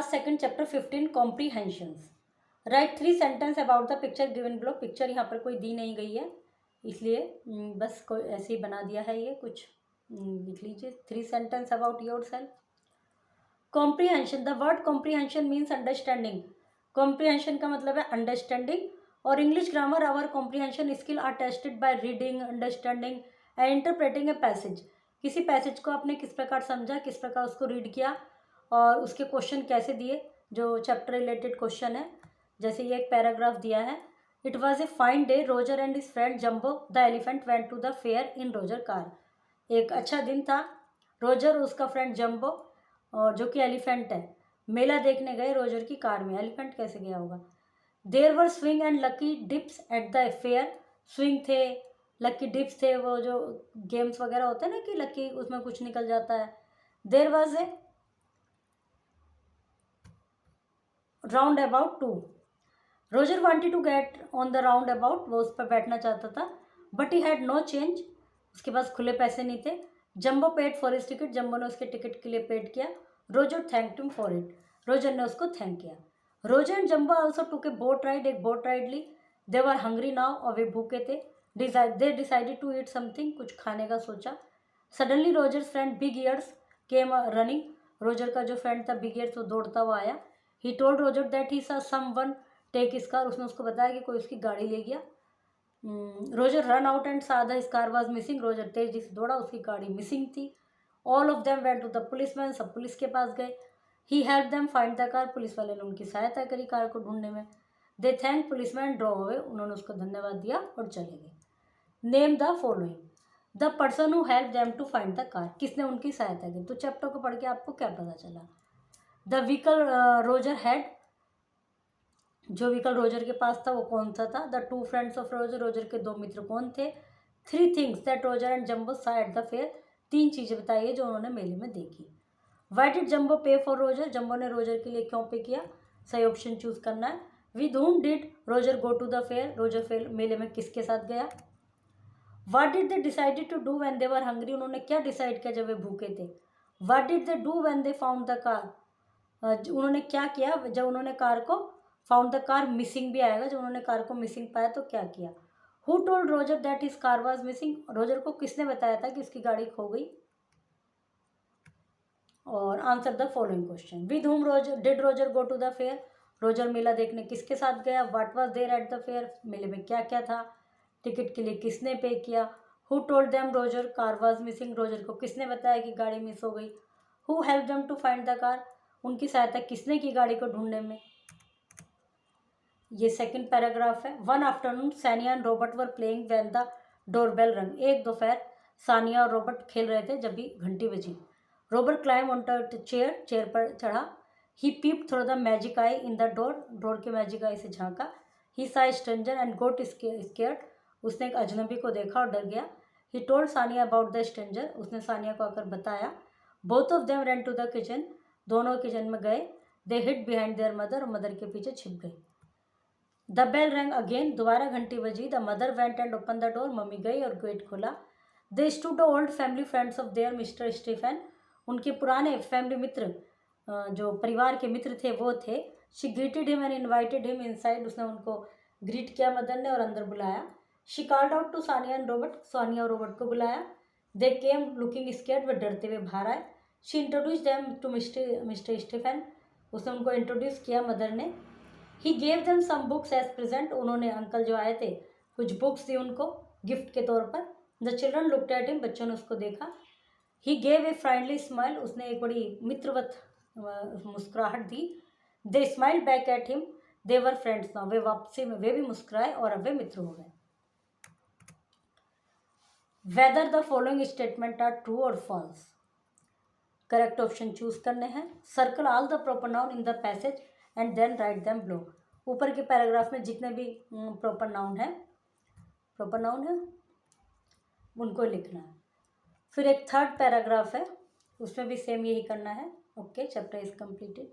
Class second chapter 15 comprehensions. Right 3 sentence about the picture given below. Picture यहाँ पर कोई दी नहीं गई है, इसलिए बस कोई ऐसे ही बना दिया है। ये कुछ लिख लीजिए। 3 sentence about yourself. Comprehension, the word comprehension means understanding. Comprehension का मतलब है अंडरस्टैंडिंग। और English grammar our comprehension skill are tested by reading, understanding and interpreting a passage. किसी पैसेज को आपने किस प्रकार समझा, किस प्रकार उसको रीड किया और उसके क्वेश्चन कैसे दिए, जो चैप्टर रिलेटेड क्वेश्चन है। जैसे ये एक पैराग्राफ दिया है, it was a fine day, Roger and his friend Jumbo the elephant went to the fair in Roger car. एक अच्छा दिन था, रोजर और उसका फ्रेंड जम्बो, और जो कि एलिफेंट है, मेला देखने गए रोजर की कार में। एलिफेंट कैसे गया होगा। There were swing and lucky dips at the fair. Swing थे, लकी डिप्स थे, वो जो गेम्स वगैरह होते हैं ना कि लकी उसमें कुछ निकल जाता है। There was a roundabout too. Roger wanted to get on the roundabout, वो उस पर बैठना चाहता था, but he had no change, उसके पास खुले पैसे नहीं थे। Jumbo paid for his ticket, Jumbo ने उसके टिकट के लिए पेड किया। Roger thanked him for it, Roger ने उसको थैंक किया। Roger and Jumbo also took a boat ride, एक boat ride Lee. They were hungry now, और वे भूखे थे। They decided to eat something, कुछ खाने का सोचा। Suddenly Roger's friend Big Ears came running, Roger का जो फ्रेंड था बिग ईयर्स, वो दौड़ता हुआ आया। He told Roger that he सा समवन टेक हिज कार, उसने उसको बताया कि कोई उसकी गाड़ी ले गया। Roger run out and saw the his car was missing, Roger तेजी से दौड़ा, उसकी गाड़ी मिसिंग थी। All of them went to the policeman, सब पुलिस के पास गए। He help them find the car, police वाले ने उनकी सहायता करी कार को ढूंढने में। They thank policeman drove away, उन्होंने उसको धन्यवाद दिया और चले गए। Name the following, the person who help them to find the car, किसने उनकी सहायता की। तो चैप्टर को पढ़ के आपको क्या पता चला। द व्हीकल रोजर हैड, जो व्हीकल रोजर के पास था वो कौन सा था। The two friends of Roger, Roger के 2 मित्र कौन थे। 3 थिंग्स दैट रोजर एंड जम्बो सा एट द फेयर, 3 चीज़ें बताइए जो उन्होंने मेले में देखी। वाई डिड जम्बो पे फॉर रोजर, जम्बो ने रोजर के लिए क्यों पे किया। सही ऑप्शन चूज करना है। With whom did Roger go to the fair, Roger fair मेले में किसके साथ गया। What did they decided to do when they were hungry, उन्होंने क्या डिसाइड किया जब वे भूखे थे। What did they do when they found the car, उन्होंने क्या किया जब उन्होंने कार को फाउंड द कार, मिसिंग भी आएगा, जब उन्होंने कार को मिसिंग पाया तो क्या किया। Who told Roger that his car was missing, Roger को किसने बताया था कि उसकी गाड़ी खो गई। और answer the following question. With whom Roger did Roger go to the fair, Roger मेला देखने किसके साथ गया। What was there at the fair, मेले में क्या क्या था। टिकट के लिए किसने पे किया। Who told them Roger car was missing, Roger को किसने बताया कि गाड़ी मिस हो गई। Who help them to find the car, उनकी सहायता किसने की गाड़ी को ढूंढने में। ये सेकंड पैराग्राफ है। One afternoon Sania and Robert were playing when the doorbell rang, एक दोपहर सानिया और रॉबर्ट खेल रहे थे जब भी घंटी बजी। Robert climb on chair, chair पर चढ़ा। He peep through the magic eye in the door, door के मैजिक आई से झांका। ही सा स्ट्रेंजर एंड गोट स्केयर्ड, उसने एक अजनबी को देखा और डर गया। He told Sania about the stranger, उसने सानिया को आकर बताया। Both of them ran to the kitchen, दोनों किचन में गए। They hid behind their mother, mother के पीछे छिप गए। द बेल रैंग अगेन, दोबारा घंटी बजी। The mother went and open the door, mummy गई और गेट खोला। They stood the old family friends of their Mister Stephen, उनके पुराने फैमिली मित्र, जो परिवार के मित्र थे वो थे। She greeted him and invited him inside, उसने उनको ग्रीट किया मदर ने और अंदर बुलाया। She called out to Sania and Robert, Sania और रॉबर्ट को बुलाया। दे केम लुकिंग स्केर्ड, वे डरते हुए बाहर आए। She introduce them to Mister Stephen, उसने उनको इंट्रोड्यूस किया मदर ने। He gave them some books as present, उन्होंने अंकल जो आए थे कुछ बुक्स दी उनको गिफ्ट के तौर पर। The children looked at him, बच्चों ने उसको देखा। He gave a friendly smile, उसने एक बड़ी मित्रवत मुस्कुराहट दी। They smile back at him, they were friends now, वे वापसी में वे भी मुस्कुराए और अब वे मित्र हो गए। Whether the following statement are true और फॉल्स, करेक्ट ऑप्शन चूज करने हैं। Circle all the proper noun in the passage and then write them below, ऊपर के पैराग्राफ में जितने भी प्रॉपर नाउन है उनको लिखना है। फिर एक थर्ड पैराग्राफ है, उसमें भी सेम यही करना है। Okay, chapter is completed.